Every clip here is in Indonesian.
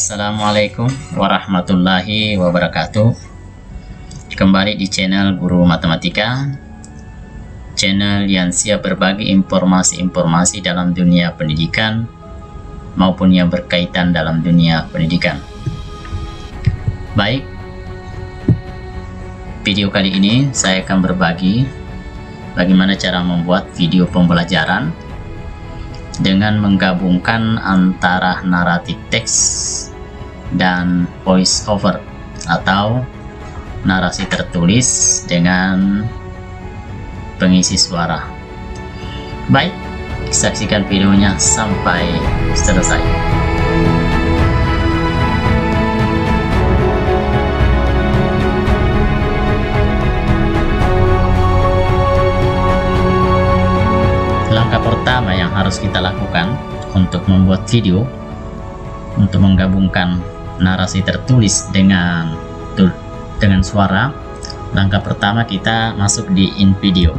Assalamualaikum warahmatullahi wabarakatuh. Kembali di channel Guru Matematika, channel yang siap berbagi informasi-informasi dalam dunia pendidikan maupun yang berkaitan dalam dunia pendidikan. Baik, video kali ini saya akan berbagi bagaimana cara membuat video pembelajaran dengan menggabungkan antara naratif teks dan voice over atau narasi tertulis dengan pengisi suara. Baik, saksikan videonya sampai selesai. Langkah pertama yang harus kita lakukan untuk membuat video, untuk menggabungkan narasi tertulis dengan suara, langkah pertama kita masuk di InVideo.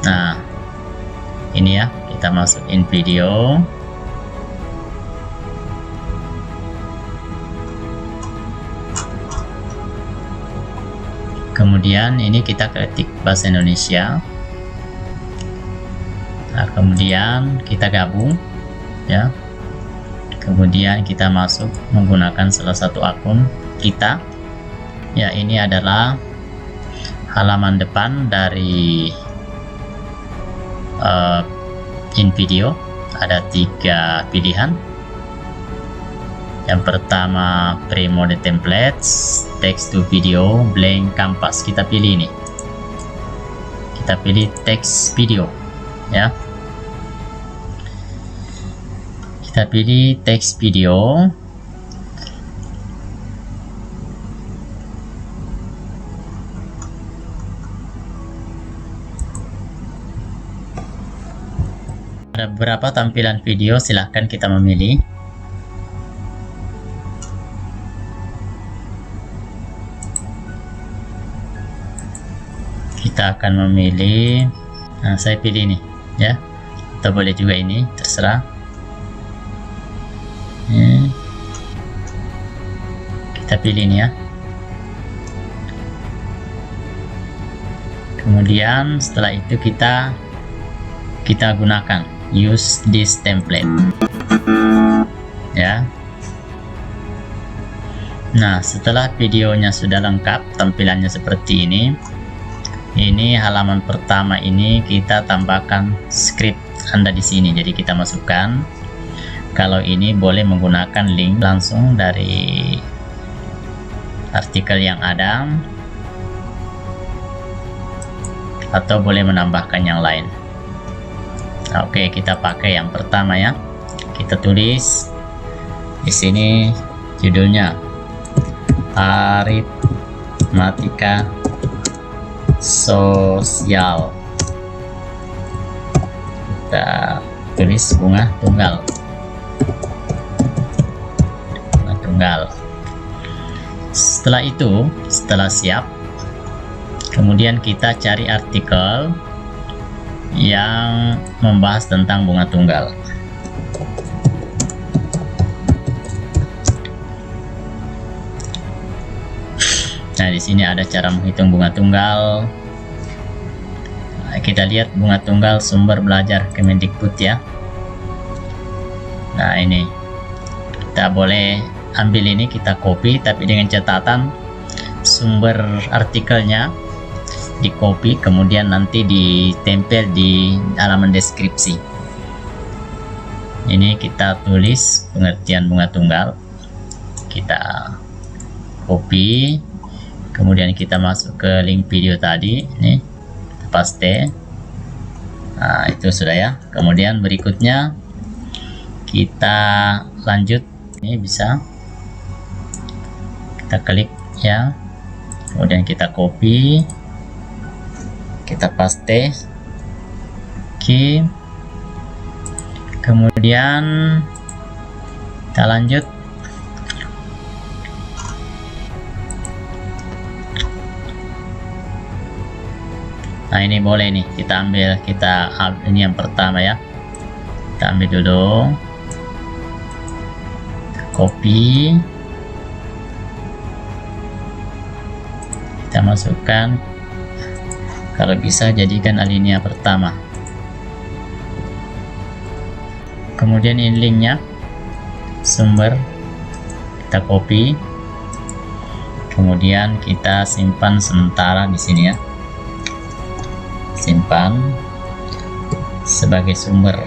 Nah, ini ya, kita masuk InVideo. Kemudian ini kita ketik bahasa Indonesia. Nah, kemudian kita gabung ya. Kemudian kita masuk menggunakan salah satu akun kita. Ya, ini adalah halaman depan dari InVideo. Ada 3 pilihan. Yang pertama pre-mode templates, text to video, blank canvas. Kita pilih ini. Kita pilih text video ya. Kita pilih text video. Ada beberapa tampilan video, silahkan kita memilih. Kita akan memilih, nah saya pilih ini ya, atau boleh juga ini, terserah. Kita pilih ini ya. Kemudian setelah itu kita gunakan use this template ya. Nah, setelah videonya sudah lengkap, tampilannya seperti ini halaman pertama. Ini kita tambahkan script Anda di sini, jadi kita masukkan. Kalau ini boleh menggunakan link langsung dari artikel yang ada, atau boleh menambahkan yang lain. Oke, kita pakai yang pertama ya. Kita tulis di sini judulnya aritmatika sosial. Kita tulis bunga tunggal. Setelah itu, setelah siap, kemudian kita cari artikel yang membahas tentang bunga tunggal. Nah, di sini ada cara menghitung bunga tunggal. Nah, kita lihat bunga tunggal sumber belajar Kemendikbud ya. Nah, ini kita boleh ambil ini, kita copy, tapi dengan catatan sumber artikelnya di copy, kemudian nanti ditempel di halaman deskripsi. Ini kita tulis pengertian bunga tunggal, kita copy. Kemudian kita masuk ke link video tadi, ini paste. Nah, itu sudah ya. Kemudian berikutnya kita lanjut, ini bisa kita klik ya. Kemudian kita copy, kita paste, kemudian kita lanjut. Nah, ini boleh nih kita ambil, ini yang pertama ya. Kita ambil dulu, copy, kita masukkan, kalau bisa jadikan alinea pertama. Kemudian ini linknya, sumber kita copy, kemudian kita simpan sementara di sini ya, simpan sebagai sumber.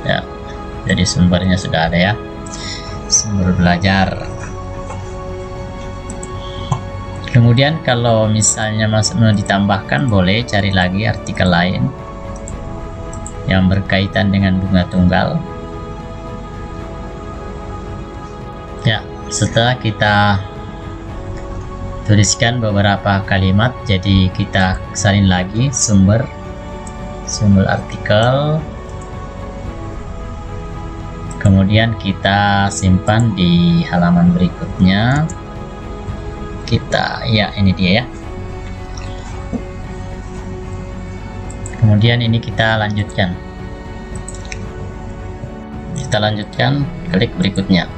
Ya, jadi sumbernya sudah ada ya, sumber belajar. Kemudian kalau misalnya mau ditambahkan, boleh cari lagi artikel lain yang berkaitan dengan bunga tunggal. Ya, setelah kita tuliskan beberapa kalimat, jadi kita salin lagi sumber artikel, kemudian kita simpan di halaman berikutnya. Kita, ya ini dia ya. Kemudian ini kita lanjutkan, klik berikutnya,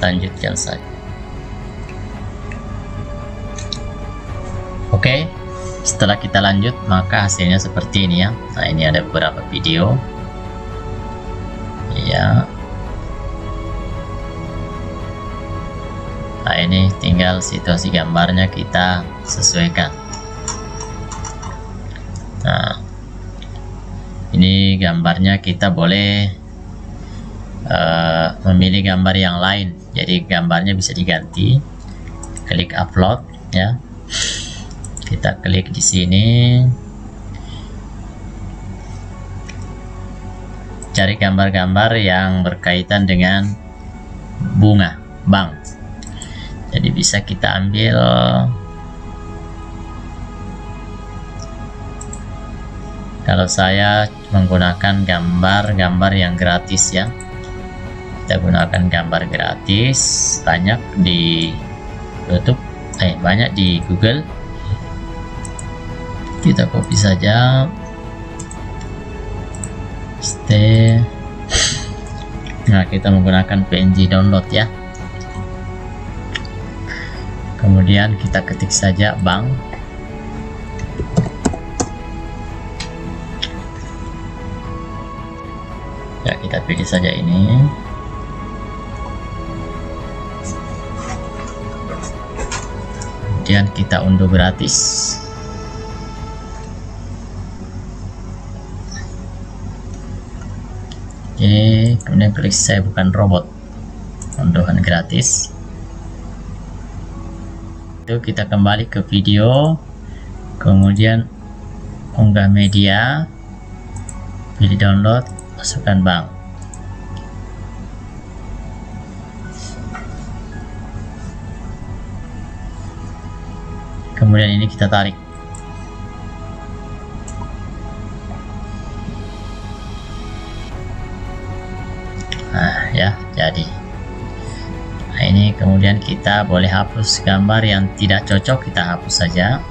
lanjutkan saja. Oke, setelah kita lanjut maka hasilnya seperti ini ya. Nah, ini ada beberapa video ya. Nah, ini tinggal situasi gambarnya kita sesuaikan. Nah, ini gambarnya kita boleh memilih gambar yang lain, jadi gambarnya bisa diganti. Klik upload ya, kita klik di sini, cari gambar-gambar yang berkaitan dengan bunga bank. Jadi bisa kita ambil kalau saya menggunakan gambar yang gratis ya, kita gunakan gambar gratis, banyak di YouTube, banyak di Google. Kita copy saja, paste. Nah, kita menggunakan PNG download ya. Kemudian kita ketik saja bank. Ya, kita pilih saja ini. Kemudian kita unduh gratis. Oke, kemudian klik saya bukan robot, unduhan gratis. Kita kembali ke video, kemudian unggah media, pilih download, masukkan bank. Kemudian ini kita tarik. Nah ya, jadi ini kemudian kita boleh hapus gambar yang tidak cocok, kita hapus saja.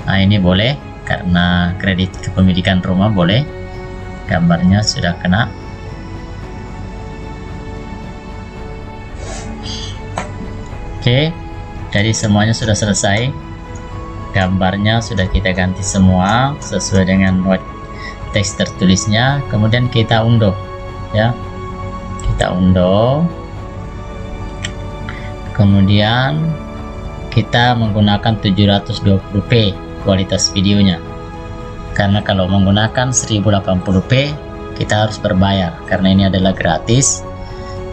Nah, ini boleh karena kredit kepemilikan rumah, boleh, gambarnya sudah kena. Oke, jadi semuanya sudah selesai, gambarnya sudah kita ganti semua sesuai dengan teks tertulisnya. Kemudian kita unduh ya, kita unduh, kemudian kita menggunakan 720p kualitas videonya, karena kalau menggunakan 1080p kita harus berbayar, karena ini adalah gratis,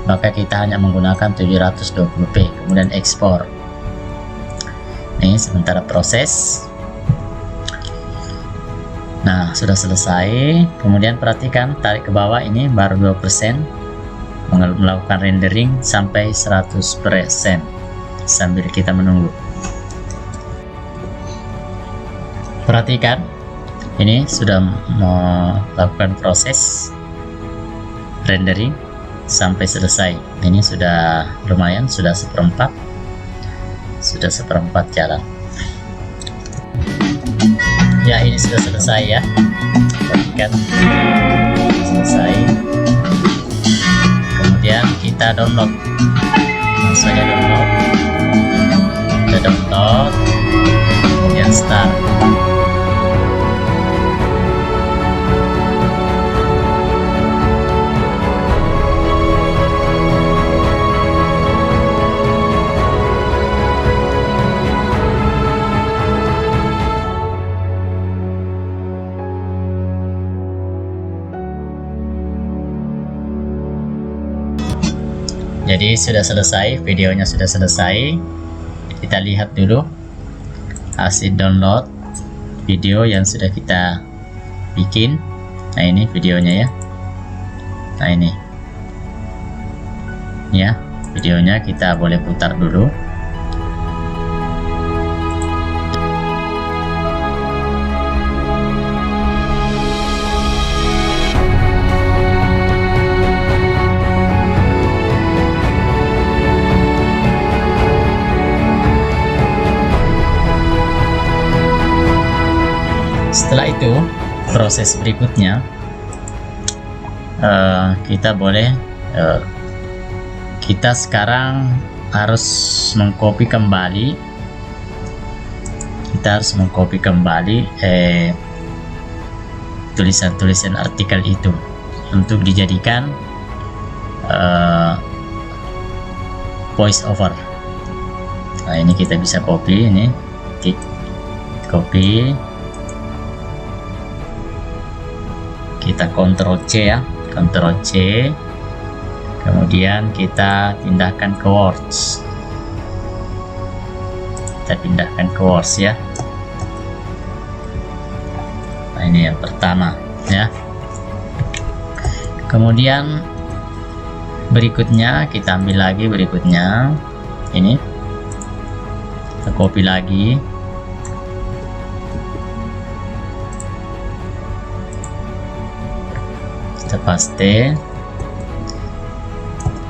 maka kita hanya menggunakan 720p. Kemudian ekspor. Ini sementara proses. Nah, sudah selesai. Kemudian perhatikan, tarik ke bawah, ini baru 2%, melakukan rendering sampai 100% sambil kita menunggu. Perhatikan, Ini sudah melakukan proses rendering sampai selesai. Ini sudah lumayan, sudah seperempat jalan ya. Ini sudah selesai ya, perhatikan, selesai. Kemudian kita download, langsung saja download, kita download, kemudian start. Jadi sudah selesai, videonya sudah selesai. Kita lihat dulu hasil download video yang sudah kita bikin. Nah ini videonya ya. Nah ini ya videonya, kita boleh putar dulu. Setelah itu proses berikutnya kita boleh kita sekarang harus mengcopy kembali, tulisan-tulisan artikel itu untuk dijadikan voice over. Nah ini kita bisa copy, ini copy, kita Ctrl C ya, Ctrl C, kemudian kita pindahkan ke Words, ya. Nah ini yang pertama ya. Kemudian berikutnya kita ambil lagi, ini kita copy lagi, kita paste,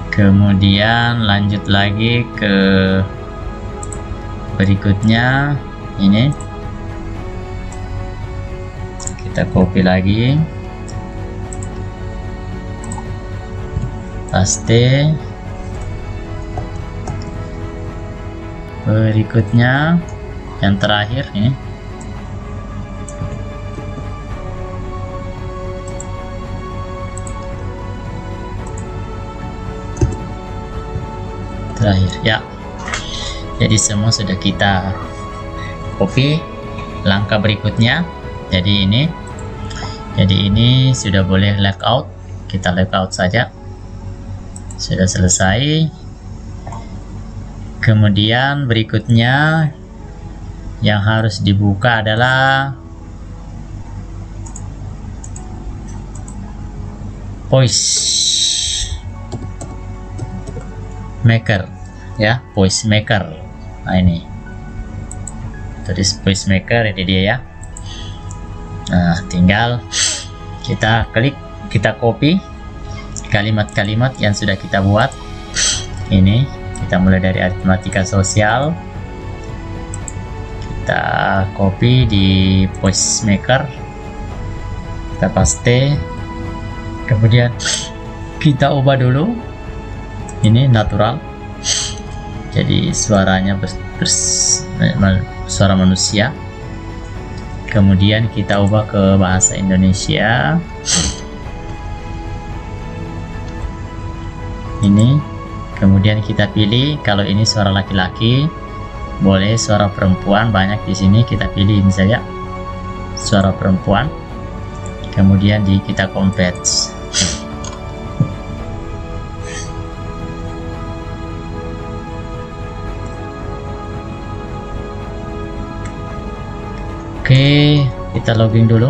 kemudian lanjut lagi ke berikutnya, ini kita copy lagi, paste, berikutnya yang terakhir ini, terakhir ya. Jadi semua sudah kita copy. Langkah berikutnya, jadi ini sudah boleh layout, kita layout saja, sudah selesai. Kemudian berikutnya yang harus dibuka adalah voice maker ya, voice maker. Nah ini tulis voice maker, ini dia ya. Nah tinggal kita klik, kita copy kalimat-kalimat yang sudah kita buat. Ini kita mulai dari aritmatika sosial, kita copy di voice maker, kita paste, kemudian kita ubah dulu, ini natural, jadi suaranya suara manusia. Kemudian kita ubah ke bahasa Indonesia, ini. Kemudian kita pilih, kalau ini suara laki-laki, boleh suara perempuan, banyak di sini, kita pilih ini saja suara perempuan. Kemudian kita convert. Oke, kita login dulu.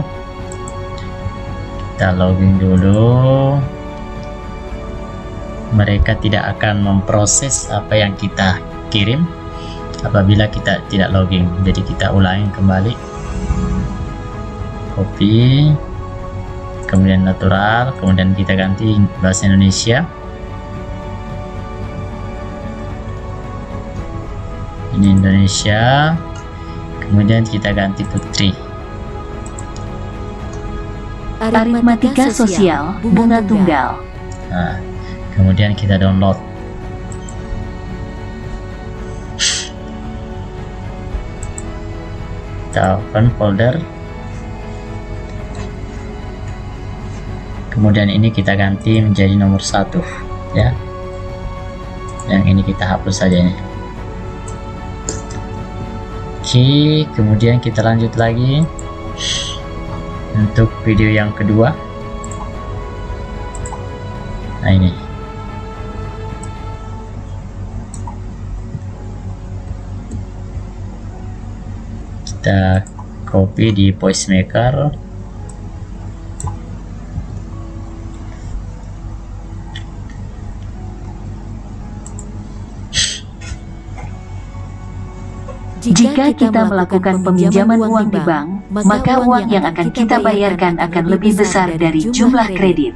Mereka tidak akan memproses apa yang kita kirim apabila kita tidak login. Jadi kita ulangi kembali. copy, kemudian natural, kemudian kita ganti bahasa Indonesia. Ini Indonesia, kemudian kita ganti Putri. Aritmatika sosial bunga tunggal. Nah, kemudian kita download. Kita open folder. Kemudian ini kita ganti menjadi nomor 1 ya. Yang ini kita hapus saja ini. Oke, kemudian kita lanjut lagi untuk video yang kedua. Nah, ini kita copy di voice maker. Jika kita melakukan peminjaman uang di bank, maka uang yang akan kita bayarkan akan lebih besar dari jumlah kredit.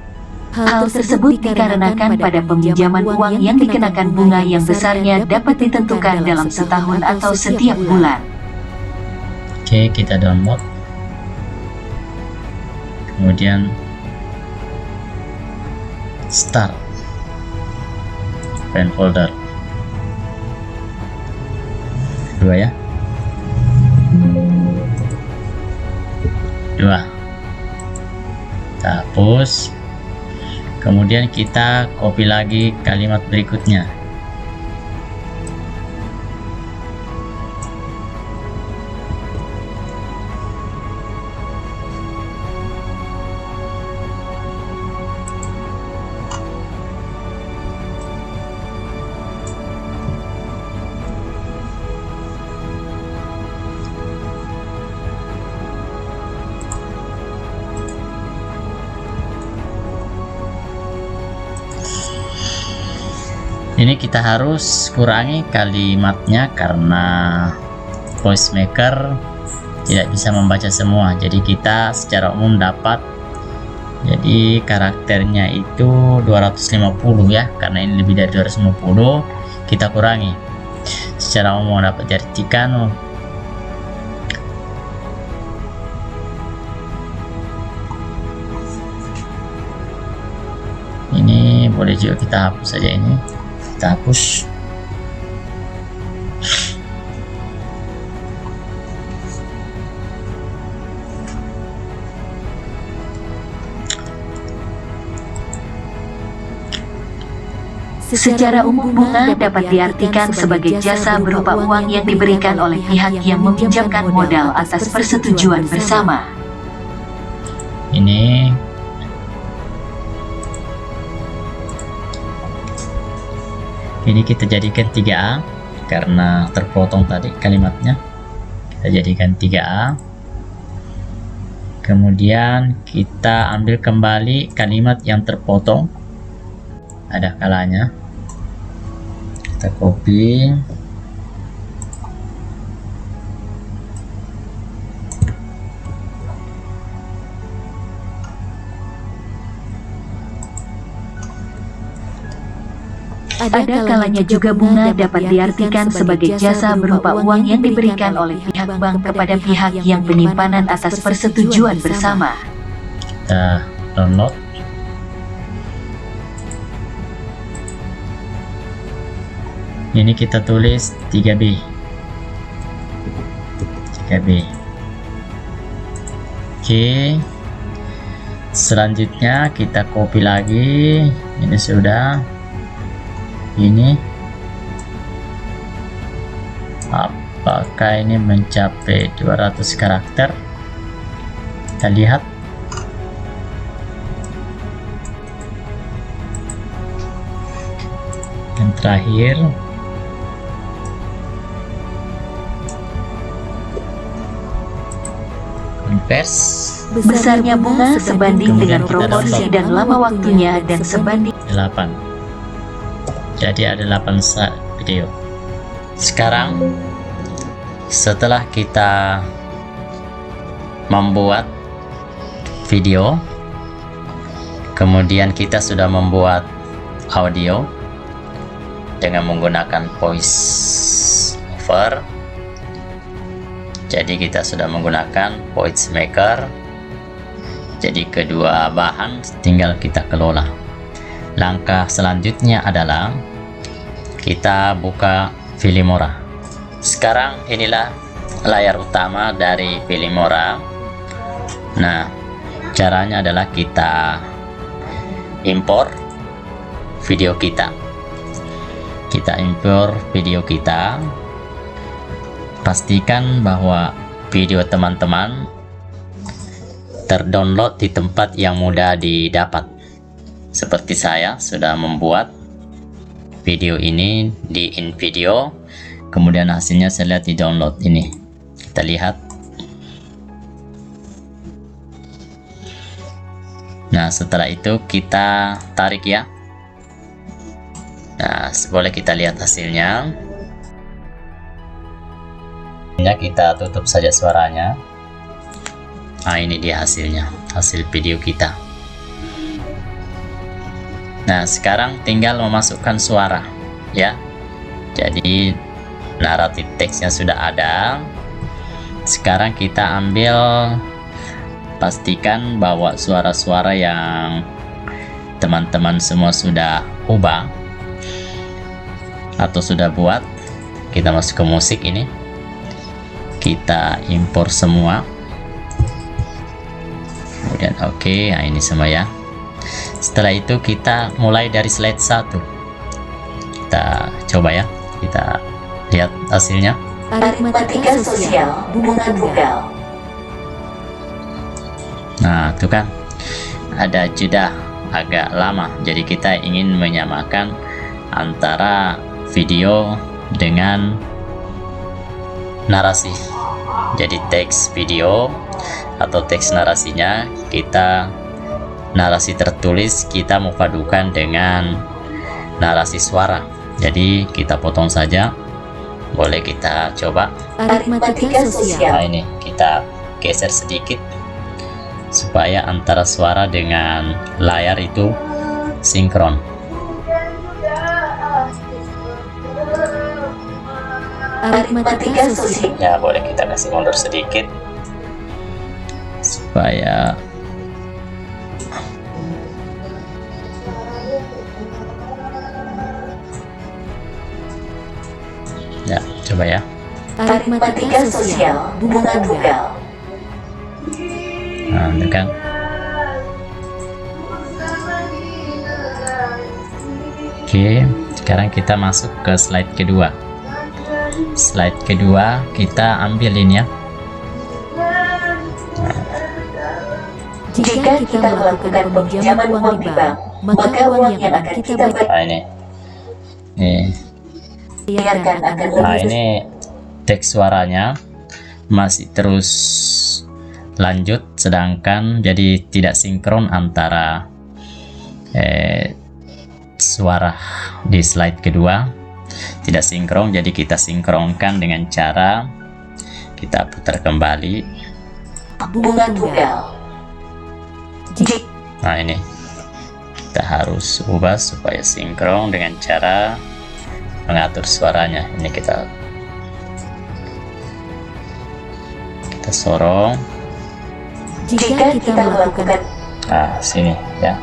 Hal tersebut dikarenakan pada peminjaman uang yang dikenakan bunga yang besarnya dapat ditentukan dalam setahun atau setiap bulan. Oke, kita download. Kemudian start. Open folder. Dua ya. 2. Kita hapus. Kemudian kita copy lagi kalimat berikutnya. Ini kita harus kurangi kalimatnya karena voice maker tidak bisa membaca semua, jadi kita secara umum dapat, jadi karakternya itu 250 ya, karena ini lebih dari 250 kita kurangi. Secara umum dapat diartikan ini boleh juga kita hapus saja, ini kita hapus. Secara umum bunga dapat diartikan sebagai jasa berupa uang yang diberikan oleh pihak yang meminjamkan modal atas persetujuan bersama. Ini kita jadikan 3A karena terpotong tadi kalimatnya. Kita jadikan 3A. Kemudian kita ambil kembali kalimat yang terpotong. Ada kalanya. Kita copy. Ada kalanya juga bunga dapat diartikan sebagai jasa berupa uang yang diberikan oleh pihak bank kepada pihak yang penyimpanan atas persetujuan bersama. Kita download. Ini kita tulis 3B. 3B. Oke. Selanjutnya kita copy lagi. Ini sudah. Ini apakah ini mencapai 200 karakter? Kita lihat. Yang terakhir converse. Besarnya bunga sebanding dengan proporsi dan lama waktunya dan sebanding 8. Jadi ada 8 video. Sekarang setelah kita membuat video, kemudian kita sudah membuat audio dengan menggunakan voice over. Jadi kita sudah menggunakan voice maker. Jadi kedua bahan tinggal kita kelola. Langkah selanjutnya adalah kita buka Filmora. Sekarang inilah layar utama dari Filmora. Nah, caranya adalah kita impor video kita. Kita impor video kita. Pastikan bahwa video teman-teman terdownload di tempat yang mudah didapat. Seperti saya sudah membuat video ini di InVideo, kemudian hasilnya saya lihat di download ini. Kita lihat. Nah, setelah itu kita tarik ya. Nah, boleh kita lihat hasilnya. Kita tutup saja suaranya. Nah, ini dia hasilnya, hasil video kita. Nah, sekarang tinggal memasukkan suara ya. Jadi naratif teksnya sudah ada. Sekarang kita ambil, pastikan bahwa suara-suara yang teman-teman semua sudah ubah atau sudah buat, kita masuk ke musik ini, kita impor semua. Kemudian oke, nah ini semua ya. Setelah itu kita mulai dari slide 1. Kita coba ya, kita lihat hasilnya. Aritmatika sosial bunga tunggal. Nah, itu kan ada jeda agak lama. Jadi kita ingin menyamakan antara video dengan narasi. Jadi teks video atau teks narasinya, kita narasi tertulis kita mau padukan dengan narasi suara. Jadi kita potong saja. Boleh kita coba. Aritmatika sosial. Nah, ini kita geser sedikit supaya antara suara dengan layar itu sinkron. Aritmatika sosial. Ya, boleh kita kasih mundur sedikit supaya ya, coba ya. Aritmatika sosial bunga tunggal. Nah, itu kan. Oke, sekarang kita masuk ke slide kedua. Slide kedua kita ambil ini ya. Jika kita melakukan peminjaman uang di bank, maka uang yang akan kita bayar Nah, ini. Nah, ini teks suaranya masih terus lanjut, sedangkan jadi tidak sinkron antara suara di slide kedua, tidak sinkron. Jadi kita sinkronkan dengan cara kita putar kembali. bunga tunggal. Nah, ini kita harus ubah supaya sinkron dengan cara mengatur suaranya. Ini kita sorong. Jika kita melakukan Nah, sini ya.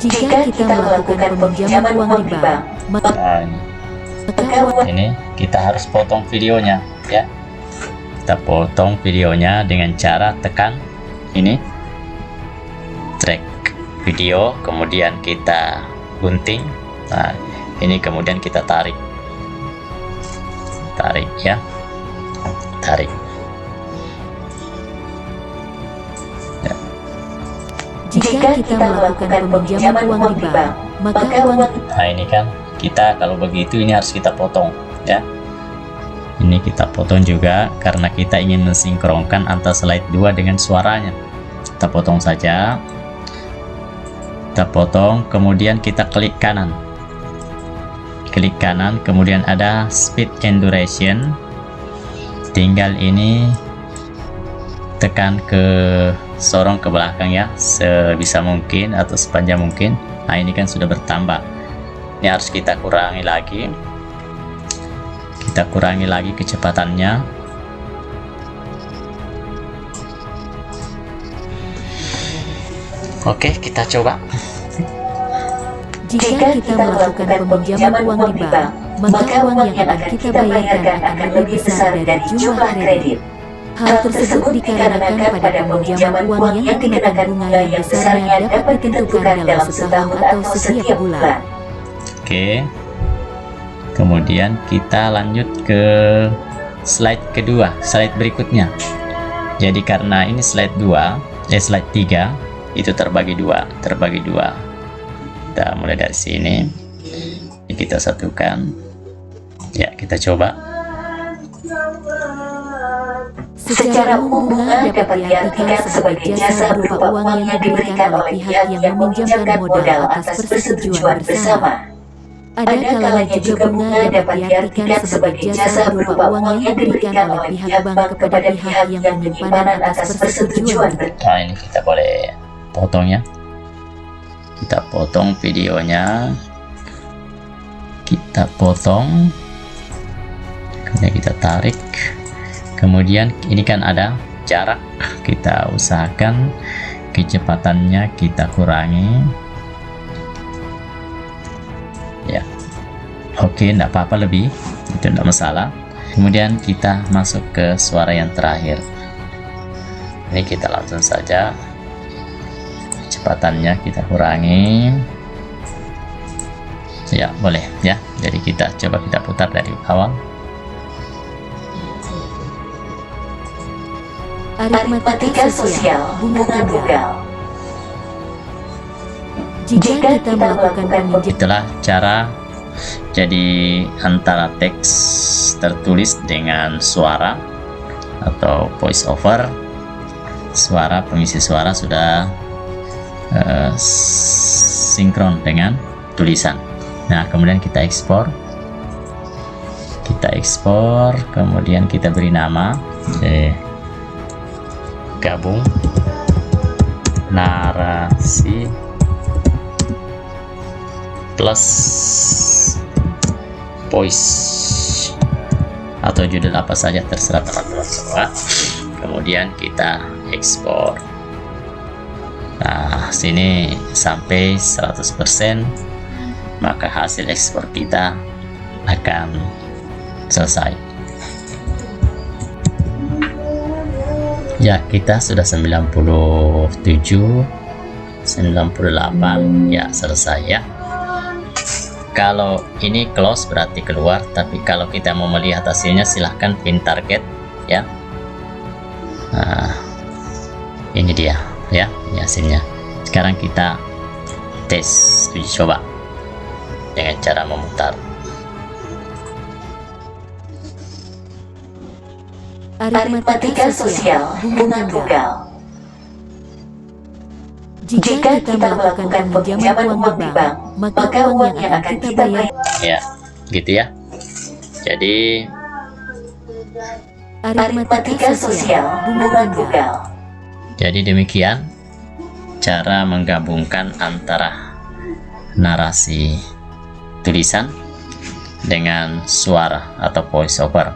Jika kita melakukan peminjaman uang di bank, maka Nah, ini kita harus potong videonya ya. Kita potong videonya dengan cara tekan ini track video, kemudian kita gunting. Nah, ini kemudian kita tarik ya, tarik ya. jika kita melakukan peminjaman uang di bank, maka uang Nah, ini kan kita kalau begitu ini harus kita potong ya. Ini kita potong juga karena kita ingin mensinkronkan antara slide 2 dengan suaranya. Kita potong saja. Kita potong, kemudian kita klik kanan. Klik kanan, kemudian ada speed and duration. Tinggal ini tekan ke sorong ke belakang ya, sebisa mungkin atau sepanjang mungkin. Nah ini kan sudah bertambah, ini harus kita kurangi lagi, kecepatannya. Oke, kita coba. Jika kita melakukan peminjaman uang di bank, maka uang yang akan kita bayarkan akan lebih besar dari jumlah kredit. Hal tersebut dikarenakan pada peminjaman uang yang dikenakan bunga yang besarnya dapat ditentukan dalam setahun atau setiap bulan. Oke, kemudian kita lanjut ke slide kedua, slide berikutnya. Jadi karena ini slide 3 itu terbagi dua. Kita mulai dari sini, kita satukan ya, kita coba. Secara umum, bunga dapat diartikan sebagai jasa berupa uang yang diberikan oleh pihak yang meminjamkan modal atas persetujuan bersama. Ada kalanya juga bunga dapat diartikan sebagai jasa berupa uang yang diberikan oleh pihak bank kepada pihak yang menyimpan atas persetujuan bersama. Nah ini kita boleh potong ya, kita potong videonya, kita potong, kemudian kita tarik. Kemudian ini kan ada jarak, kita usahakan kecepatannya kita kurangi ya. Oke, enggak apa-apa lebih, itu enggak masalah. Kemudian kita masuk ke suara yang terakhir. Ini kita langsung saja kecepatannya kita kurangi ya, boleh ya. Jadi kita coba kita putar dari awal. Aritmatika sosial bunga tunggal. Jika kita melakukan peminjaman, itulah cara. Jadi antara teks tertulis dengan suara atau voice over, suara pengisi suara sudah sinkron dengan tulisan. Nah kemudian kita ekspor, kemudian kita beri nama, gabung narasi plus voice atau judul apa saja terserah teman-teman semua. Kemudian kita ekspor. Nah sini sampai 100%, maka hasil ekspor kita akan selesai ya. Kita sudah 97, 98 ya, selesai ya. Kalau ini close berarti keluar, tapi kalau kita mau melihat hasilnya silahkan pin target ya. Nah ini dia ya, ini hasilnya. Sekarang kita tes, uji coba dengan cara memutar. aritmatika sosial bunga tunggal. Jika kita melakukan peminjaman uang di bank, maka uang yang akan kita bayar Ya, gitu ya. Jadi aritmatika sosial bunga tunggal. Jadi demikian cara menggabungkan antara narasi tulisan dengan suara atau voice over.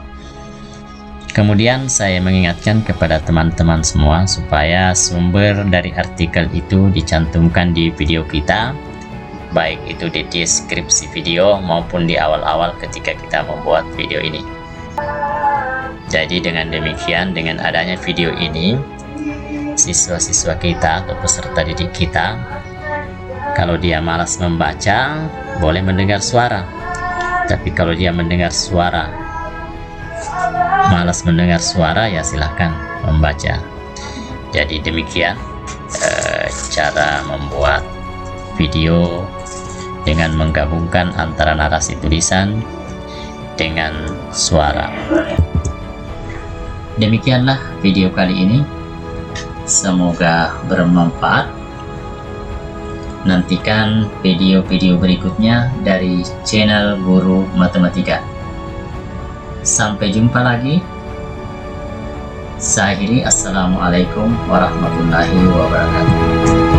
Kemudian saya mengingatkan kepada teman-teman semua supaya sumber dari artikel itu dicantumkan di video kita, baik itu di deskripsi video maupun di awal-awal ketika kita membuat video ini. Jadi dengan demikian, dengan adanya video ini, siswa-siswa kita atau peserta didik kita, kalau dia malas membaca, boleh mendengar suara. Tapi kalau dia malas mendengar suara, ya silahkan membaca. Jadi demikian cara membuat video dengan menggabungkan antara narasi tulisan dengan suara. Demikianlah video kali ini, semoga bermanfaat. Nantikan video-video berikutnya dari channel Guru Matematika. Sampai jumpa lagi. Saya akhiri, assalamualaikum warahmatullahi wabarakatuh.